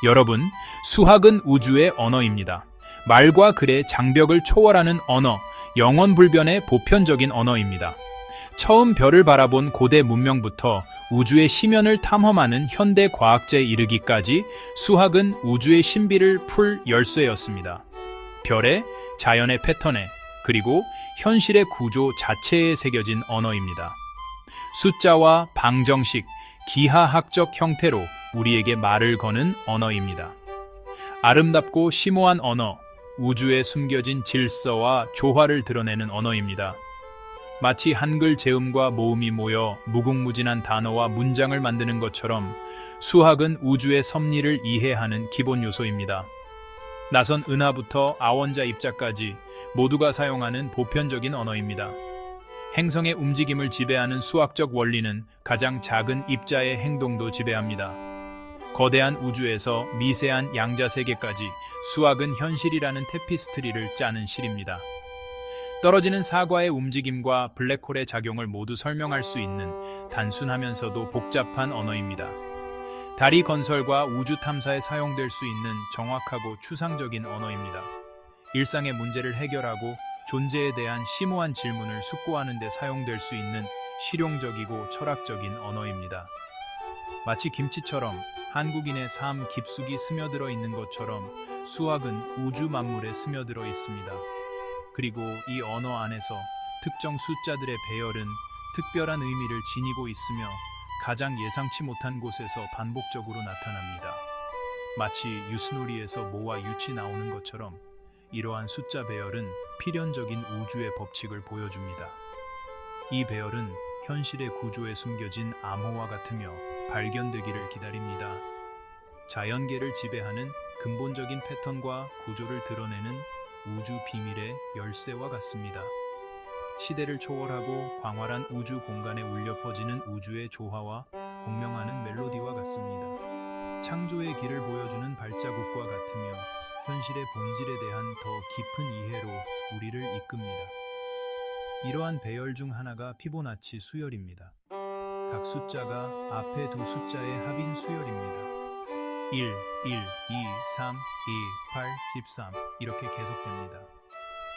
여러분, 수학은 우주의 언어입니다. 말과 글의 장벽을 초월하는 언어, 영원불변의 보편적인 언어입니다. 처음 별을 바라본 고대 문명부터 우주의 심연을 탐험하는 현대 과학자에 이르기까지 수학은 우주의 신비를 풀 열쇠였습니다. 별에, 자연의 패턴에, 그리고 현실의 구조 자체에 새겨진 언어입니다. 숫자와 방정식, 기하학적 형태로 우리에게 말을 거는 언어입니다. 아름답고 심오한 언어, 우주에 숨겨진 질서와 조화를 드러내는 언어입니다. 마치 한글 재음과 모음이 모여 무궁무진한 단어와 문장을 만드는 것처럼 수학은 우주의 섭리를 이해하는 기본 요소입니다. 나선 은하부터 아원자 입자까지 모두가 사용하는 보편적인 언어입니다. 행성의 움직임을 지배하는 수학적 원리는 가장 작은 입자의 행동도 지배합니다. 거대한 우주에서 미세한 양자 세계까지 수학은 현실이라는 테피스트리를 짜는 실입니다. 떨어지는 사과의 움직임과 블랙홀의 작용을 모두 설명할 수 있는 단순하면서도 복잡한 언어입니다. 다리 건설과 우주 탐사에 사용될 수 있는 정확하고 추상적인 언어입니다. 일상의 문제를 해결하고 존재에 대한 심오한 질문을 숙고하는 데 사용될 수 있는 실용적이고 철학적인 언어입니다. 마치 김치처럼 한국인의 삶 깊숙이 스며들어 있는 것처럼 수학은 우주 만물에 스며들어 있습니다. 그리고 이 언어 안에서 특정 숫자들의 배열은 특별한 의미를 지니고 있으며 가장 예상치 못한 곳에서 반복적으로 나타납니다. 마치 유스놀이에서 모와 유치 나오는 것처럼 이러한 숫자 배열은 필연적인 우주의 법칙을 보여줍니다. 이 배열은 현실의 구조에 숨겨진 암호와 같으며 발견되기를 기다립니다. 자연계를 지배하는 근본적인 패턴과 구조를 드러내는 우주 비밀의 열쇠와 같습니다. 시대를 초월하고 광활한 우주 공간에 울려 퍼지는 우주의 조화와 공명하는 멜로디와 같습니다. 창조의 길을 보여주는 발자국과 같으며 현실의 본질에 대한 더 깊은 이해로 우리를 이끕니다. 이러한 배열 중 하나가 피보나치 수열입니다. 각 숫자가 앞에 두 숫자의 합인 수열입니다. 1, 1, 2, 3, 2, 8, 13 이렇게 계속됩니다.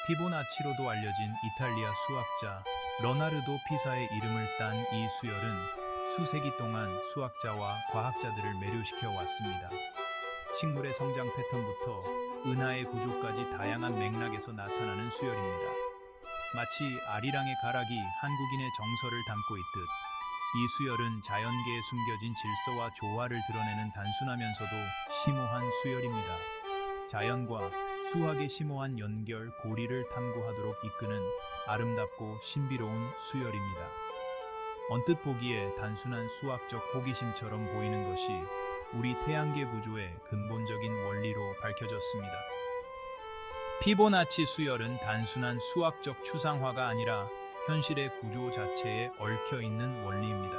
피보나치로도 알려진 이탈리아 수학자 러나르도 피사의 이름을 딴 이 수열은 수세기 동안 수학자와 과학자들을 매료시켜 왔습니다. 식물의 성장 패턴부터 은하의 구조까지 다양한 맥락에서 나타나는 수열입니다. 마치 아리랑의 가락이 한국인의 정서를 담고 있듯 이 수열은 자연계에 숨겨진 질서와 조화를 드러내는 단순하면서도 심오한 수열입니다. 자연과 수학의 심오한 연결, 고리를 탐구하도록 이끄는 아름답고 신비로운 수열입니다. 언뜻 보기에 단순한 수학적 호기심처럼 보이는 것이 우리 태양계 구조의 근본적인 원리로 밝혀졌습니다. 피보나치 수열은 단순한 수학적 추상화가 아니라 현실의 구조 자체에 얽혀있는 원리입니다.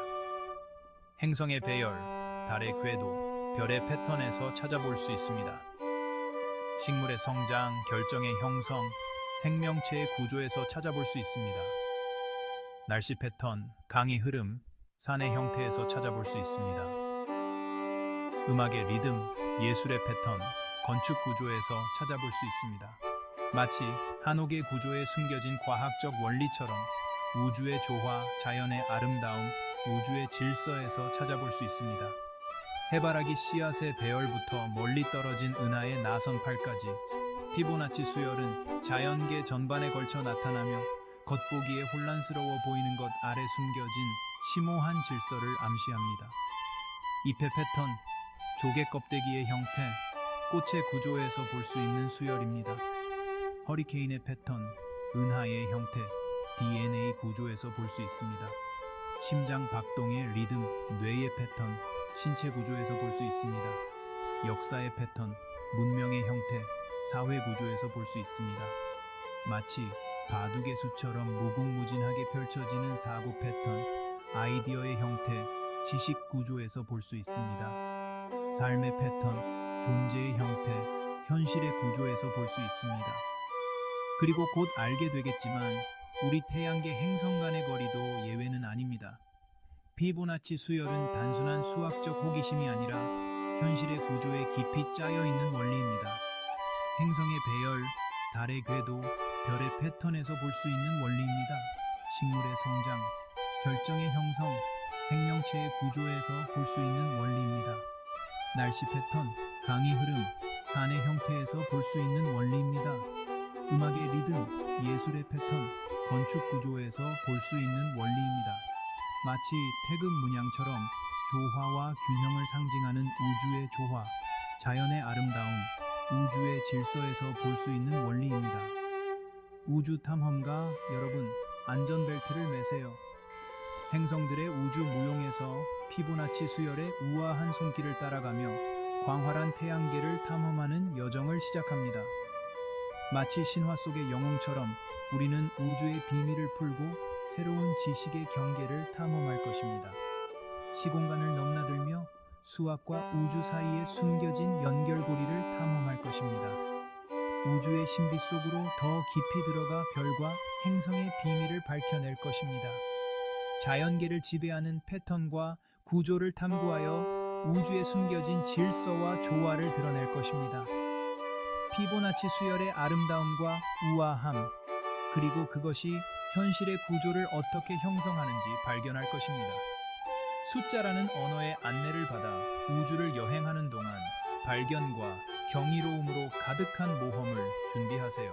행성의 배열, 달의 궤도, 별의 패턴에서 찾아볼 수 있습니다. 식물의 성장, 결정의 형성, 생명체의 구조에서 찾아볼 수 있습니다. 날씨 패턴, 강의 흐름, 산의 형태에서 찾아볼 수 있습니다. 음악의 리듬, 예술의 패턴, 건축 구조에서 찾아볼 수 있습니다. 마치 한옥의 구조에 숨겨진 과학적 원리처럼 우주의 조화, 자연의 아름다움, 우주의 질서에서 찾아볼 수 있습니다. 해바라기 씨앗의 배열부터 멀리 떨어진 은하의 나선팔까지 피보나치 수열은 자연계 전반에 걸쳐 나타나며 겉보기에 혼란스러워 보이는 것 아래 숨겨진 심오한 질서를 암시합니다. 잎의 패턴, 조개 껍데기의 형태, 꽃의 구조에서 볼 수 있는 수열입니다. 허리케인의 패턴, 은하의 형태, DNA 구조에서 볼 수 있습니다. 심장 박동의 리듬, 뇌의 패턴, 신체 구조에서 볼 수 있습니다. 역사의 패턴, 문명의 형태, 사회 구조에서 볼 수 있습니다. 마치 바둑의 수처럼 무궁무진하게 펼쳐지는 사고 패턴, 아이디어의 형태, 지식 구조에서 볼 수 있습니다. 삶의 패턴, 존재의 형태, 현실의 구조에서 볼 수 있습니다. 그리고 곧 알게 되겠지만 우리 태양계 행성 간의 거리도 예외는 아닙니다. 피보나치 수열은 단순한 수학적 호기심이 아니라 현실의 구조에 깊이 짜여 있는 원리입니다. 행성의 배열, 달의 궤도, 별의 패턴에서 볼 수 있는 원리입니다. 식물의 성장, 결정의 형성, 생명체의 구조에서 볼 수 있는 원리입니다. 날씨 패턴, 강의 흐름, 산의 형태에서 볼 수 있는 원리입니다. 음악의 리듬, 예술의 패턴, 건축 구조에서 볼 수 있는 원리입니다. 마치 태극 문양처럼 조화와 균형을 상징하는 우주의 조화, 자연의 아름다움, 우주의 질서에서 볼 수 있는 원리입니다. 우주 탐험가 여러분, 안전벨트를 매세요. 행성들의 우주 무용에서 피보나치 수열의 우아한 손길을 따라가며 광활한 태양계를 탐험하는 여정을 시작합니다. 마치 신화 속의 영웅처럼 우리는 우주의 비밀을 풀고 새로운 지식의 경계를 탐험할 것입니다. 시공간을 넘나들며 수학과 우주 사이에 숨겨진 연결고리를 탐험할 것입니다. 우주의 신비 속으로 더 깊이 들어가 별과 행성의 비밀을 밝혀낼 것입니다. 자연계를 지배하는 패턴과 구조를 탐구하여 우주에 숨겨진 질서와 조화를 드러낼 것입니다. 피보나치 수열의 아름다움과 우아함, 그리고 그것이 현실의 구조를 어떻게 형성하는지 발견할 것입니다. 숫자라는 언어의 안내를 받아 우주를 여행하는 동안 발견과 경이로움으로 가득한 모험을 준비하세요.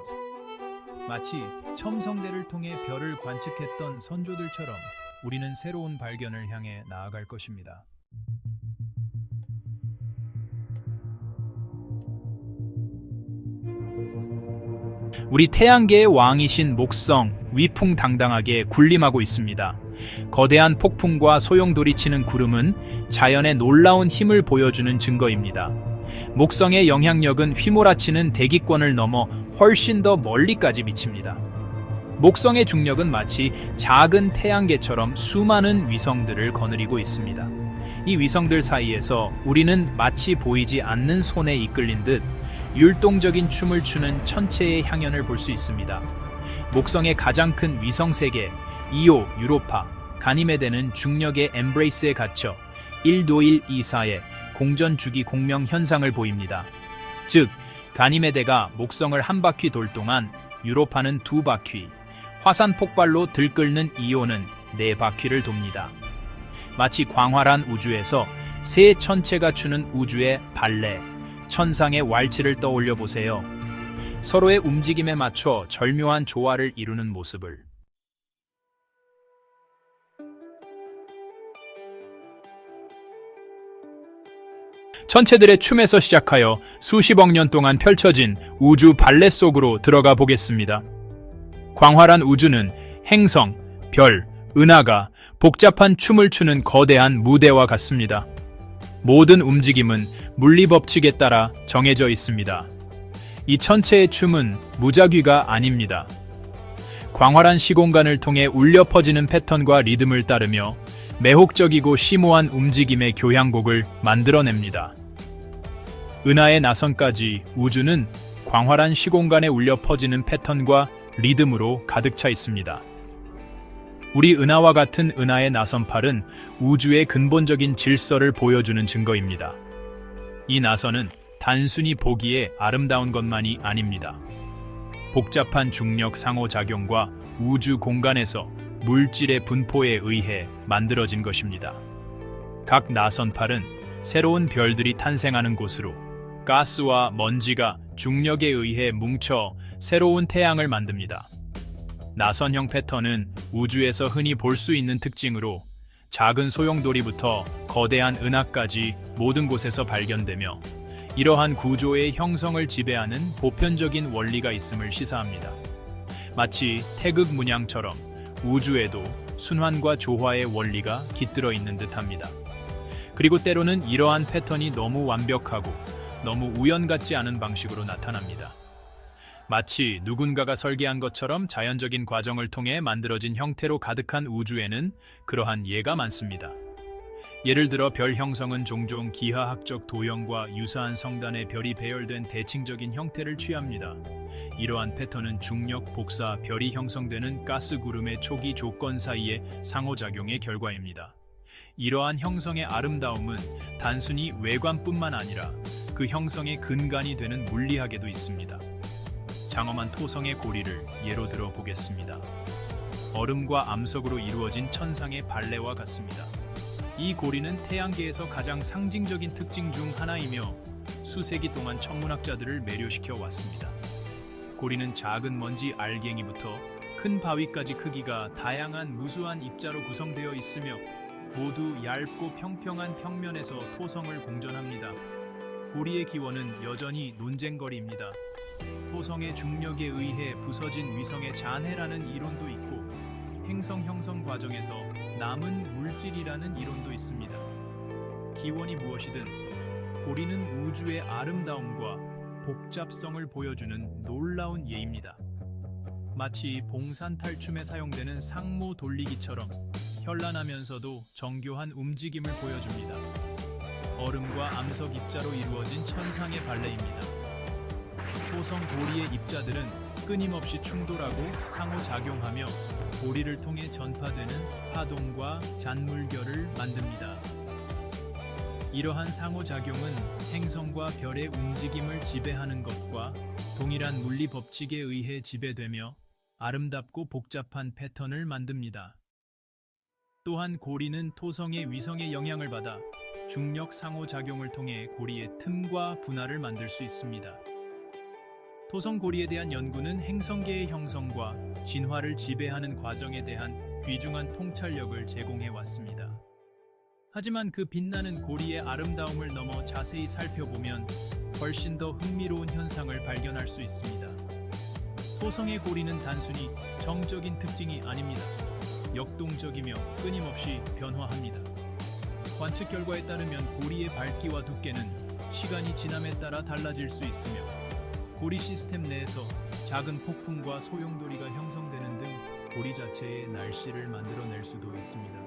마치 첨성대를 통해 별을 관측했던 선조들처럼 우리는 새로운 발견을 향해 나아갈 것입니다. 우리 태양계의 왕이신 목성, 위풍당당하게 군림하고 있습니다. 거대한 폭풍과 소용돌이치는 구름은 자연의 놀라운 힘을 보여주는 증거입니다. 목성의 영향력은 휘몰아치는 대기권을 넘어 훨씬 더 멀리까지 미칩니다. 목성의 중력은 마치 작은 태양계처럼 수많은 위성들을 거느리고 있습니다. 이 위성들 사이에서 우리는 마치 보이지 않는 손에 이끌린 듯 율동적인 춤을 추는 천체의 향연을 볼 수 있습니다. 목성의 가장 큰 위성 세계 이오, 유로파, 가니메데는 중력의 엠브레이스에 갇혀 1도124의 공전주기 공명 현상을 보입니다. 즉, 가니메데가 목성을 한 바퀴 돌 동안 유로파는 두 바퀴, 화산 폭발로 들끓는 이오는 네 바퀴를 돕니다. 마치 광활한 우주에서 세 천체가 추는 우주의 발레, 천상의 왈츠를 떠올려 보세요. 서로의 움직임에 맞춰 절묘한 조화를 이루는 모습을. 천체들의 춤에서 시작하여 수십억 년 동안 펼쳐진 우주 발레 속으로 들어가 보겠습니다. 광활한 우주는 행성, 별, 은하가 복잡한 춤을 추는 거대한 무대와 같습니다. 모든 움직임은 물리법칙에 따라 정해져 있습니다. 이 천체의 춤은 무작위가 아닙니다. 광활한 시공간을 통해 울려 퍼지는 패턴과 리듬을 따르며 매혹적이고 심오한 움직임의 교향곡을 만들어냅니다. 은하의 나선까지 우주는 광활한 시공간에 울려 퍼지는 패턴과 리듬으로 가득 차 있습니다. 우리 은하와 같은 은하의 나선팔은 우주의 근본적인 질서를 보여주는 증거입니다. 이 나선은 단순히 보기에 아름다운 것만이 아닙니다. 복잡한 중력 상호작용과 우주 공간에서 물질의 분포에 의해 만들어진 것입니다. 각 나선팔은 새로운 별들이 탄생하는 곳으로 가스와 먼지가 중력에 의해 뭉쳐 새로운 태양을 만듭니다. 나선형 패턴은 우주에서 흔히 볼 수 있는 특징으로 작은 소용돌이부터 거대한 은하까지 모든 곳에서 발견되며 이러한 구조의 형성을 지배하는 보편적인 원리가 있음을 시사합니다. 마치 태극 문양처럼 우주에도 순환과 조화의 원리가 깃들어 있는 듯합니다. 그리고 때로는 이러한 패턴이 너무 완벽하고 너무 우연 같지 않은 방식으로 나타납니다. 마치 누군가가 설계한 것처럼 자연적인 과정을 통해 만들어진 형태로 가득한 우주에는 그러한 예가 많습니다. 예를 들어 별 형성은 종종 기하학적 도형과 유사한 성단의 별이 배열된 대칭적인 형태를 취합니다. 이러한 패턴은 중력, 복사, 별이 형성되는 가스 구름의 초기 조건 사이의 상호작용의 결과입니다. 이러한 형성의 아름다움은 단순히 외관뿐만 아니라 그 형성의 근간이 되는 물리학에도 있습니다. 장엄한 토성의 고리를 예로 들어 보겠습니다. 얼음과 암석으로 이루어진 천상의 발레와 같습니다. 이 고리는 태양계에서 가장 상징적인 특징 중 하나이며 수세기 동안 천문학자들을 매료시켜 왔습니다. 고리는 작은 먼지 알갱이부터 큰 바위까지 크기가 다양한 무수한 입자로 구성되어 있으며 모두 얇고 평평한 평면에서 토성을 공전합니다. 고리의 기원은 여전히 논쟁거리입니다. 토성의 중력에 의해 부서진 위성의 잔해라는 이론도 있고 행성 형성 과정에서 남은 물질이라는 이론도 있습니다. 기원이 무엇이든 고리는 우주의 아름다움과 복잡성을 보여주는 놀라운 예입니다. 마치 봉산탈춤에 사용되는 상모 돌리기처럼 현란하면서도 정교한 움직임을 보여줍니다. 얼음과 암석 입자로 이루어진 천상의 발레입니다. 토성 고리의 입자들은 끊임없이 충돌하고 상호작용하며 고리를 통해 전파되는 파동과 잔물결을 만듭니다. 이러한 상호작용은 행성과 별의 움직임을 지배하는 것과 동일한 물리 법칙에 의해 지배되며 아름답고 복잡한 패턴을 만듭니다. 또한 고리는 토성의 위성의 영향을 받아 중력 상호작용을 통해 고리의 틈과 분할을 만들 수 있습니다. 토성 고리에 대한 연구는 행성계의 형성과 진화를 지배하는 과정에 대한 귀중한 통찰력을 제공해 왔습니다. 하지만 그 빛나는 고리의 아름다움을 넘어 자세히 살펴보면 훨씬 더 흥미로운 현상을 발견할 수 있습니다. 토성의 고리는 단순히 정적인 특징이 아닙니다. 역동적이며 끊임없이 변화합니다. 관측 결과에 따르면 고리의 밝기와 두께는 시간이 지남에 따라 달라질 수 있으며 고리 시스템 내에서 작은 폭풍과 소용돌이가 형성되는 등 고리 자체의 날씨를 만들어낼 수도 있습니다.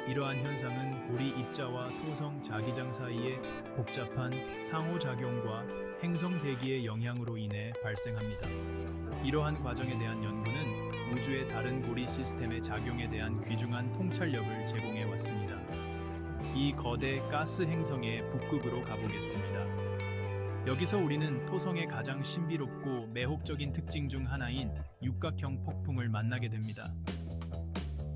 이러한 현상은 고리 입자와 토성 자기장 사이의 복잡한 상호작용과 행성 대기의 영향으로 인해 발생합니다. 이러한 과정에 대한 연구는 우주의 다른 고리 시스템의 작용에 대한 귀중한 통찰력을 제공해 왔습니다. 이 거대 가스 행성의 북극으로 가보겠습니다. 여기서 우리는 토성의 가장 신비롭고 매혹적인 특징 중 하나인 육각형 폭풍을 만나게 됩니다.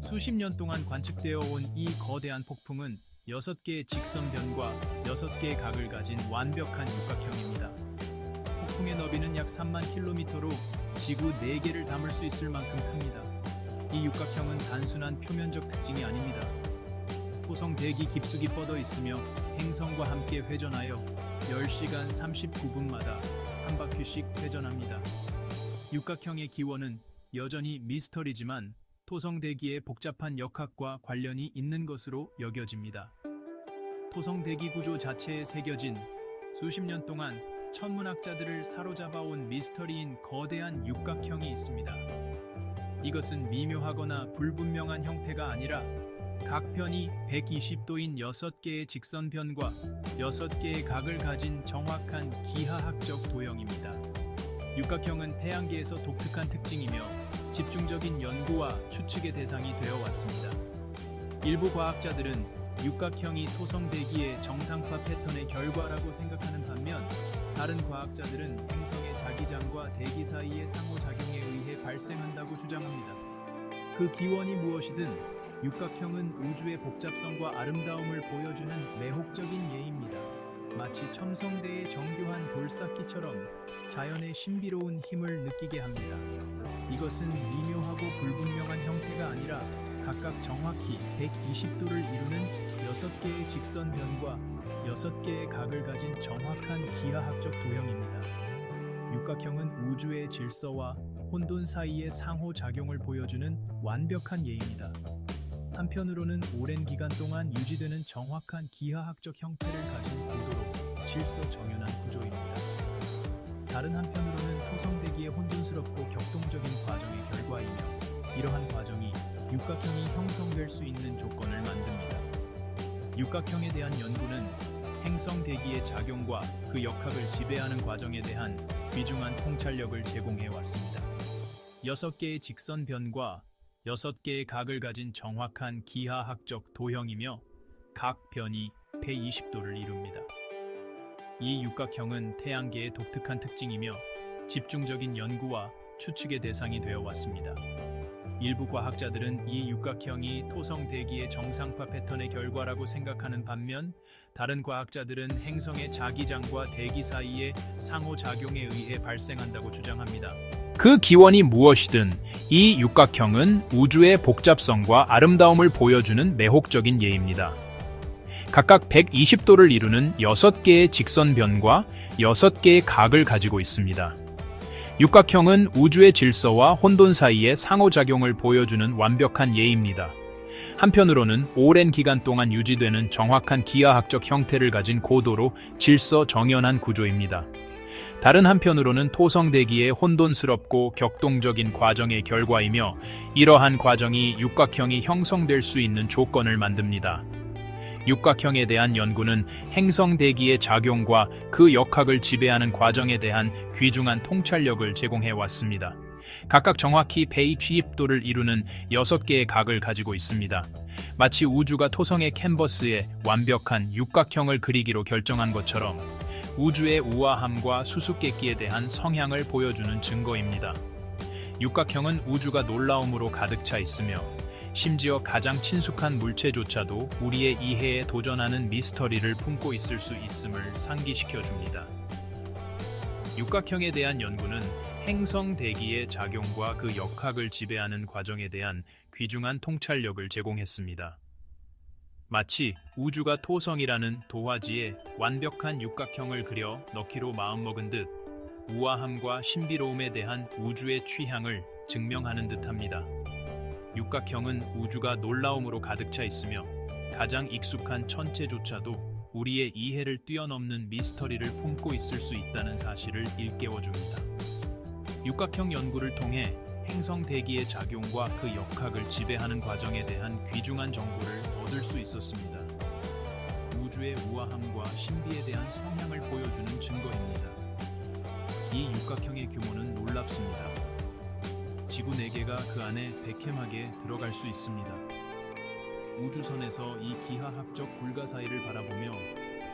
수십 년 동안 관측되어 온 이 거대한 폭풍은 6개의 직선변과 6개의 각을 가진 완벽한 육각형입니다. 폭풍의 너비는 약 3만 킬로미터로 지구 4개를 담을 수 있을 만큼 큽니다. 이 육각형은 단순한 표면적 특징이 아닙니다. 토성 대기 깊숙이 뻗어 있으며 행성과 함께 회전하여 10시간 39분마다 한 바퀴씩 회전합니다. 육각형의 기원은 여전히 미스터리지만 토성 대기의 복잡한 역학과 관련이 있는 것으로 여겨집니다. 토성 대기 구조 자체에 새겨진 수십 년 동안 천문학자들을 사로잡아온 미스터리인 거대한 육각형이 있습니다. 이것은 미묘하거나 불분명한 형태가 아니라 각 편이 120도인 6개의 직선변과 6개의 각을 가진 정확한 기하학적 도형입니다. 육각형은 태양계에서 독특한 특징이며 집중적인 연구와 추측의 대상이 되어 왔습니다. 일부 과학자들은 육각형이 토성 대기의 정상파 패턴의 결과라고 생각하는 반면 다른 과학자들은 행성의 자기장과 대기 사이의 상호작용에 의해 발생한다고 주장합니다. 그 기원이 무엇이든 육각형은 우주의 복잡성과 아름다움을 보여주는 매혹적인 예입니다. 마치 첨성대의 정교한 돌쌓기처럼 자연의 신비로운 힘을 느끼게 합니다. 이것은 미묘하고 불분명한 형태가 아니라 각각 정확히 120도를 이루는 6개의 직선변과 6개의 각을 가진 정확한 기하학적 도형입니다. 육각형은 우주의 질서와 혼돈 사이의 상호작용을 보여주는 완벽한 예입니다. 한편으로는 오랜 기간 동안 유지되는 정확한 기하학적 형태를 가진 고도로 질서정연한 구조입니다. 다른 한편으로는 토성 대기의 혼돈스럽고 격동적인 과정의 결과이며 이러한 과정이 육각형이 형성될 수 있는 조건을 만듭니다. 육각형에 대한 연구는 행성 대기의 작용과 그 역학을 지배하는 과정에 대한 귀중한 통찰력을 제공해 왔습니다. 6개의 직선변과 6개의 각을 가진 정확한 기하학적 도형이며 각 변이 120도를 이룹니다. 이 육각형은 태양계의 독특한 특징이며 집중적인 연구와 추측의 대상이 되어 왔습니다. 일부 과학자들은 이 육각형이 토성 대기의 정상파 패턴의 결과라고 생각하는 반면, 다른 과학자들은 행성의 자기장과 대기 사이의 상호작용에 의해 발생한다고 주장합니다. 그 기원이 무엇이든 이 육각형은 우주의 복잡성과 아름다움을 보여주는 매혹적인 예입니다. 각각 120도를 이루는 6개의 직선변과 6개의 각을 가지고 있습니다. 육각형은 우주의 질서와 혼돈 사이의 상호작용을 보여주는 완벽한 예입니다. 한편으로는 오랜 기간 동안 유지되는 정확한 기하학적 형태를 가진 고도로 질서정연한 구조입니다. 다른 한편으로는 토성 대기의 혼돈스럽고 격동적인 과정의 결과이며, 이러한 과정이 육각형이 형성될 수 있는 조건을 만듭니다. 육각형에 대한 연구는 행성 대기의 작용과 그 역학을 지배하는 과정에 대한 귀중한 통찰력을 제공해 왔습니다. 각각 정확히 120도를 이루는 6개의 각을 가지고 있습니다. 마치 우주가 토성의 캔버스에 완벽한 육각형을 그리기로 결정한 것처럼 우주의 우아함과 수수께끼에 대한 성향을 보여주는 증거입니다. 육각형은 우주가 놀라움으로 가득 차 있으며, 심지어 가장 친숙한 물체조차도 우리의 이해에 도전하는 미스터리를 품고 있을 수 있음을 상기시켜 줍니다. 육각형에 대한 연구는 행성 대기의 작용과 그 역학을 지배하는 과정에 대한 귀중한 통찰력을 제공했습니다. 마치 우주가 토성이라는 도화지에 완벽한 육각형을 그려 넣기로 마음먹은 듯, 우아함과 신비로움에 대한 우주의 취향을 증명하는 듯합니다. 육각형은 우주가 놀라움으로 가득 차 있으며, 가장 익숙한 천체조차도 우리의 이해를 뛰어넘는 미스터리를 품고 있을 수 있다는 사실을 일깨워줍니다. 육각형 연구를 통해 행성 대기의 작용과 그 역학을 지배하는 과정에 대한 귀중한 정보를 얻을 수 있었습니다. 우주의 우아함과 신비에 대한 성향을 보여주는 증거입니다. 이 육각형의 규모는 놀랍습니다. 지구 4개가 그 안에 백해하게 들어갈 수 있습니다. 우주선에서 이 기하학적 불가사의를 바라보며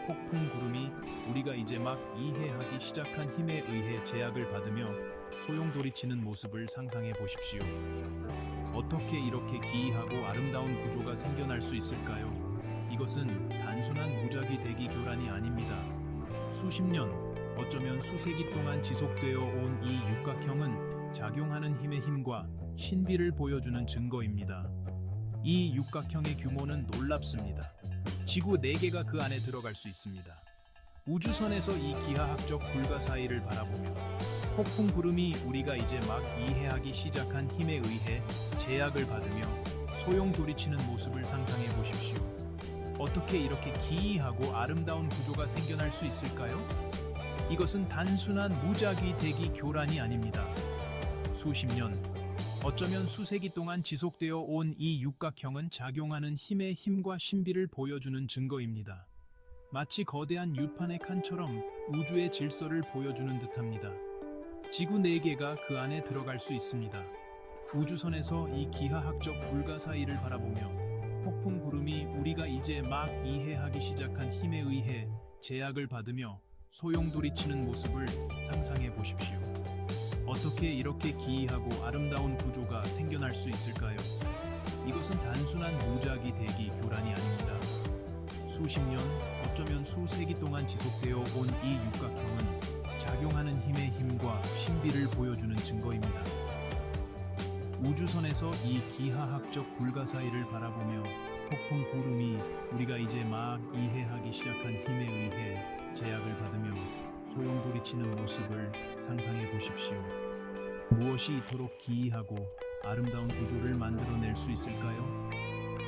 폭풍 구름이 우리가 이제 막 이해하기 시작한 힘에 의해 제약을 받으며 소용돌이치는 모습을 상상해 보십시오. 어떻게 이렇게 기이하고 아름다운 구조가 생겨날 수 있을까요? 이것은 단순한 무작위 대기 교란이 아닙니다. 수십 년, 어쩌면 수세기 동안 지속되어 온 이 육각형은 작용하는 힘의 힘과 신비를 보여주는 증거입니다. 이 육각형의 규모는 놀랍습니다. 지구 4개가 그 안에 들어갈 수 있습니다. 우주선에서 이 기하학적 불가사의를 바라보며 폭풍 구름이 우리가 이제 막 이해하기 시작한 힘에 의해 제약을 받으며 소용돌이치는 모습을 상상해 보십시오. 어떻게 이렇게 기이하고 아름다운 구조가 생겨날 수 있을까요? 이것은 단순한 무작위 대기 교란이 아닙니다. 수십 년, 어쩌면 수세기 동안 지속되어 온 이 육각형은 작용하는 힘의 힘과 신비를 보여주는 증거입니다. 마치 거대한 유판의 칸처럼 우주의 질서를 보여주는 듯합니다. 지구 4개가 그 안에 들어갈 수 있습니다. 우주선에서 이 기하학적 불가사의를 바라보며 폭풍 구름이 우리가 이제 막 이해하기 시작한 힘에 의해 제약을 받으며 소용돌이치는 모습을 상상해 보십시오. 어떻게 이렇게 기이하고 아름다운 구조가 생겨날 수 있을까요? 이것은 단순한 무작위 대기 교란이 아닙니다. 수십 년, 어쩌면 수세기 동안 지속되어 온 이 육각형은 작용하는 힘의 힘과 신비를 보여주는 증거입니다. 우주선에서 이 기하학적 불가사의를 바라보며 폭풍 구름이 우리가 이제 막 이해하기 시작한 힘에 의해 제약을 받으며 소용돌이치는 모습을 상상해 보십시오. 무엇이 이토록 기이하고 아름다운 구조를 만들어낼 수 있을까요?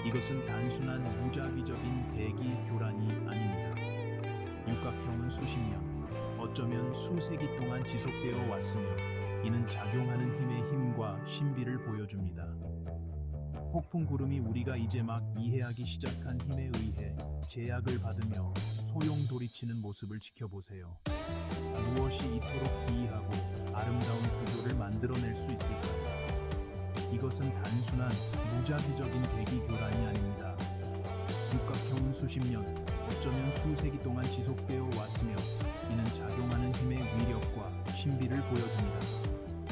이것은 단순한 무작위적인 대기 교란이 아닙니다. 육각형은 수십 년, 어쩌면 수세기 동안 지속되어 왔으며, 이는 작용하는 힘의 힘과 신비를 보여줍니다. 폭풍 구름이 우리가 이제 막 이해하기 시작한 힘에 의해 제약을 받으며 소용돌이치는 모습을 지켜보세요. 무엇이 이토록 기이하고 아름다운 구조를 만들어낼 수 있을까요? 이것은 단순한 무작위적인 대기 교란이 아닙니다. 육각형은 수십 년, 어쩌면 수세기 동안 지속되어 왔으며 이는 작용하는 힘의 위력과 신비를 보여줍니다.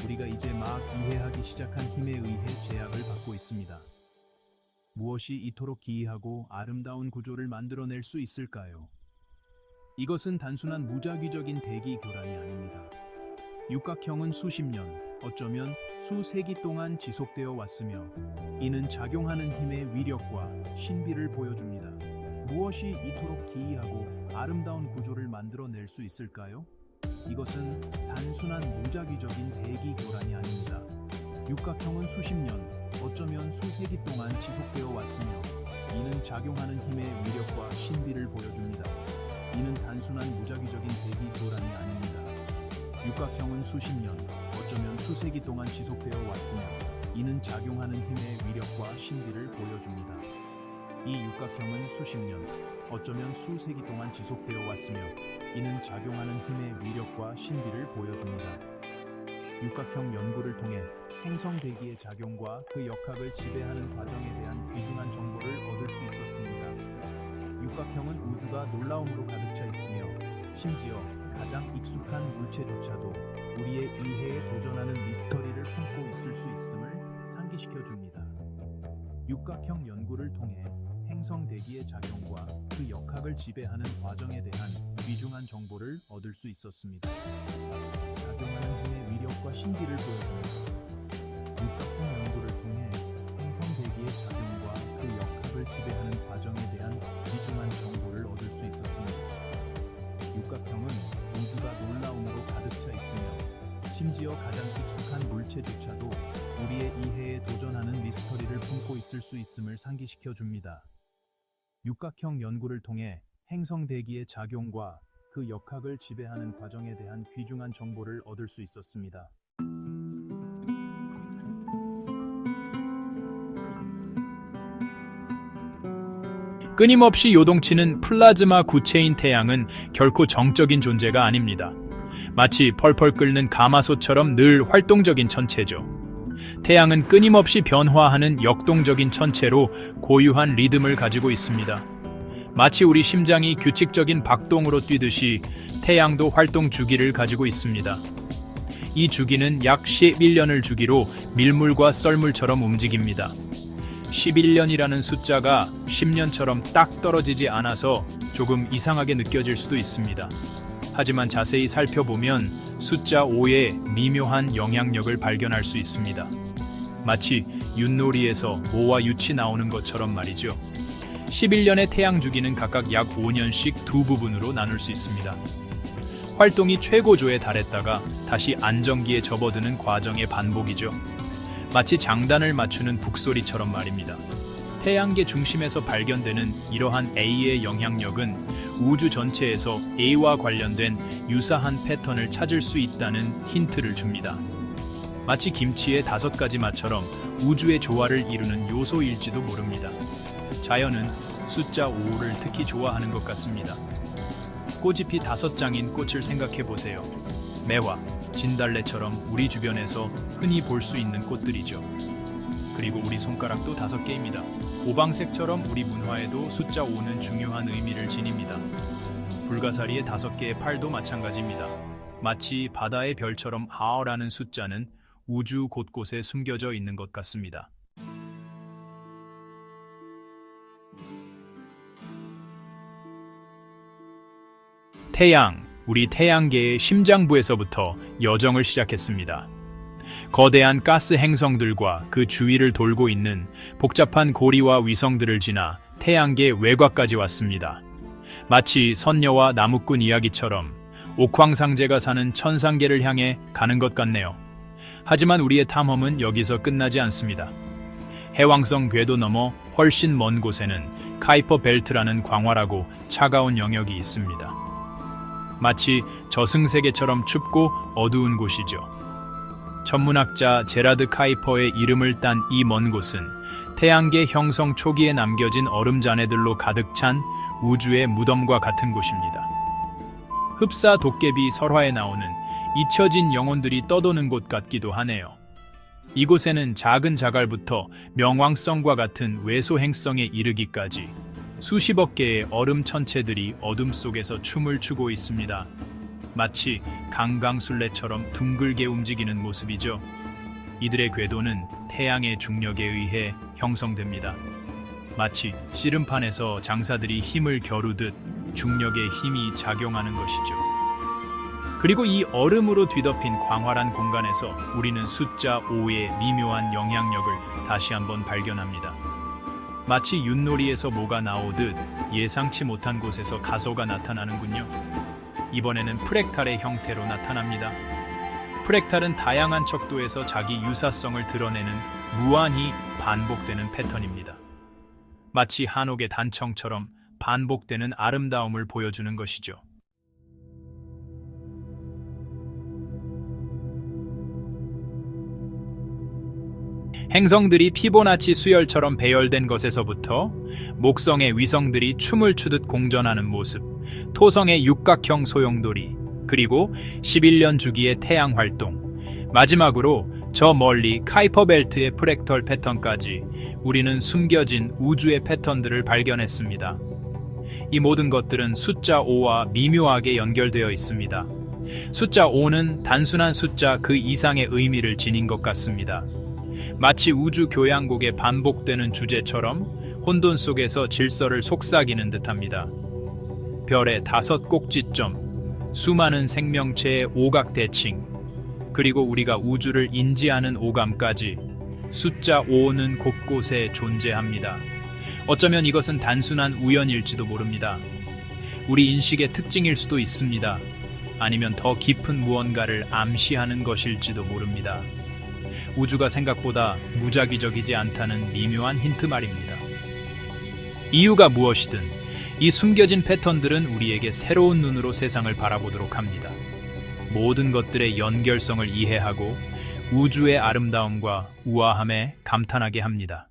우리가 이제 막 이해하기 시작한 힘에 의해 제약을 받고 있습니다. 무엇이 이토록 기이하고 아름다운 구조를 만들어낼 수 있을까요? 이것은 단순한 무작위적인 대기 교란이 아닙니다. 육각형은 수십 년, 어쩌면 수세기 동안 지속되어 왔으며 이는 작용하는 힘의 위력과 신비를 보여줍니다. 무엇이 이토록 기이하고 아름다운 구조를 만들어낼 수 있을까요? 이것은 단순한 무작위적인 대기 교란이 아닙니다. 육각형은 수십 년, 어쩌면 수세기 동안 지속되어 왔으며 이는 작용하는 힘의 위력과 신비를 보여줍니다. 이는 단순한 무작위적인 대기 교란이 아닙니다. 육각형은 수십 년, 어쩌면 수세기 동안 지속되어 왔으며 이는 작용하는 힘의 위력과 신비를 보여줍니다. 이 육각형은 수십 년, 어쩌면 수세기 동안 지속되어 왔으며 이는 작용하는 힘의 위력과 신비를 보여줍니다. 육각형 연구를 통해 행성 대기의 작용과 그 역학을 지배하는 과정에 대한 귀중한 정보를 얻을 수 있었습니다. 육각형은 우주가 놀라움으로 가득 차 있으며 심지어 가장 익숙한 물체조차도 우리의 이해에 도전하는 미스터리를 품고 있을 수 있음을 상기시켜 줍니다. 육각형 연구를 통해 행성 대기의 작용과 그 역학을 지배하는 과정에 대한 귀중한 정보를 얻을 수 있었습니다. 작용하는 힘의 위력과 신비를 보여줍니다. 육각형 연구를 통해 행성 대기의 작용과 그 역학을 지배하는 과정에 대한 귀중한 정보를 얻을 수 있었습니다. 육각형은 우주가 놀라움으로 가득 차 있으며 심지어 가장 익숙한 물체조차도 우리의 이해에 도전하는 미스터리를 품고 있을 수 있음을 상기시켜 줍니다. 육각형 연구를 통해 행성 대기의 작용과 그 역학을 지배하는 과정에 대한 귀중한 정보를 얻을 수 있었습니다. 끊임없이 요동치는 플라즈마 구체인 태양은 결코 정적인 존재가 아닙니다. 마치 펄펄 끓는 가마솥처럼 늘 활동적인 천체죠. 태양은 끊임없이 변화하는 역동적인 천체로 고유한 리듬을 가지고 있습니다. 마치 우리 심장이 규칙적인 박동으로 뛰듯이 태양도 활동 주기를 가지고 있습니다. 이 주기는 약 11년을 주기로 밀물과 썰물처럼 움직입니다. 11년이라는 숫자가 10년처럼 딱 떨어지지 않아서 조금 이상하게 느껴질 수도 있습니다. 하지만 자세히 살펴보면 숫자 5의 미묘한 영향력을 발견할 수 있습니다. 마치 윷놀이에서 모와 윷이 나오는 것처럼 말이죠. 11년의 태양 주기는 각각 약 5년씩 두 부분으로 나눌 수 있습니다. 활동이 최고조에 달했다가 다시 안정기에 접어드는 과정의 반복이죠. 마치 장단을 맞추는 북소리처럼 말입니다. 태양계 중심에서 발견되는 이러한 A의 영향력은 우주 전체에서 A와 관련된 유사한 패턴을 찾을 수 있다는 힌트를 줍니다. 마치 김치의 5가지 맛처럼 우주의 조화를 이루는 요소일지도 모릅니다. 자연은 숫자 5를 특히 좋아하는 것 같습니다. 꽃잎이 5장인 꽃을 생각해 보세요. 매화, 진달래처럼 우리 주변에서 흔히 볼 수 있는 꽃들이죠. 그리고 우리 손가락도 5개입니다. 오방색처럼 우리 문화에도 숫자 5는 중요한 의미를 지닙니다. 불가사리의 5개의 팔도 마찬가지입니다. 마치 바다의 별처럼 하어라는 숫자는 우주 곳곳에 숨겨져 있는 것 같습니다. 태양, 우리 태양계의 심장부에서부터 여정을 시작했습니다. 거대한 가스 행성들과 그 주위를 돌고 있는 복잡한 고리와 위성들을 지나 태양계 외곽까지 왔습니다. 마치 선녀와 나무꾼 이야기처럼 옥황상제가 사는 천상계를 향해 가는 것 같네요. 하지만 우리의 탐험은 여기서 끝나지 않습니다. 해왕성 궤도 넘어 훨씬 먼 곳에는 카이퍼 벨트라는 광활하고 차가운 영역이 있습니다. 마치 저승세계처럼 춥고 어두운 곳이죠. 천문학자 제라드 카이퍼의 이름을 딴 이 먼 곳은 태양계 형성 초기에 남겨진 얼음잔해들로 가득 찬 우주의 무덤과 같은 곳입니다. 흡사 도깨비 설화에 나오는 잊혀진 영혼들이 떠도는 곳 같기도 하네요. 이곳에는 작은 자갈부터 명왕성과 같은 외소 행성에 이르기까지 수십억 개의 얼음 천체들이 어둠 속에서 춤을 추고 있습니다. 마치 강강술래처럼 둥글게 움직이는 모습이죠. 이들의 궤도는 태양의 중력에 의해 형성됩니다. 마치 씨름판에서 장사들이 힘을 겨루듯 중력의 힘이 작용하는 것이죠. 그리고 이 얼음으로 뒤덮인 광활한 공간에서 우리는 숫자 5의 미묘한 영향력을 다시 한번 발견합니다. 마치 윷놀이에서 뭐가 나오듯 예상치 못한 곳에서 가소가 나타나는군요. 이번에는 프랙탈의 형태로 나타납니다. 프랙탈은 다양한 척도에서 자기 유사성을 드러내는 무한히 반복되는 패턴입니다. 마치 한옥의 단청처럼 반복되는 아름다움을 보여주는 것이죠. 행성들이 피보나치 수열처럼 배열된 것에서부터 목성의 위성들이 춤을 추듯 공전하는 모습, 토성의 육각형 소용돌이, 그리고 11년 주기의 태양 활동, 마지막으로 저 멀리 카이퍼 벨트의 프랙털 패턴까지 우리는 숨겨진 우주의 패턴들을 발견했습니다. 이 모든 것들은 숫자 5와 미묘하게 연결되어 있습니다. 숫자 5는 단순한 숫자 그 이상의 의미를 지닌 것 같습니다. 마치 우주 교향곡의 반복되는 주제처럼 혼돈 속에서 질서를 속삭이는 듯합니다. 별의 5 꼭지점, 수많은 생명체의 오각 대칭, 그리고 우리가 우주를 인지하는 오감까지 숫자 5는 곳곳에 존재합니다. 어쩌면 이것은 단순한 우연일지도 모릅니다. 우리 인식의 특징일 수도 있습니다. 아니면 더 깊은 무언가를 암시하는 것일지도 모릅니다. 우주가 생각보다 무작위적이지 않다는 미묘한 힌트 말입니다. 이유가 무엇이든 이 숨겨진 패턴들은 우리에게 새로운 눈으로 세상을 바라보도록 합니다. 모든 것들의 연결성을 이해하고 우주의 아름다움과 우아함에 감탄하게 합니다.